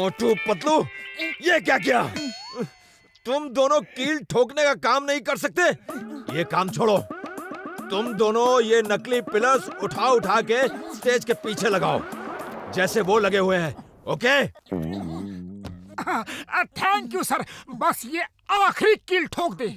मोटू पतलू, ये क्या किया? तुम दोनों कील ठोकने का काम नहीं कर सकते? ये काम छोड़ो। तुम दोनों ये नकली पिलर्स उठा उठा के स्टेज के पीछे लगाओ, जैसे वो लगे हुए हैं। ओके? थैंक यू सर, बस ये आखिरी कील ठोक दे।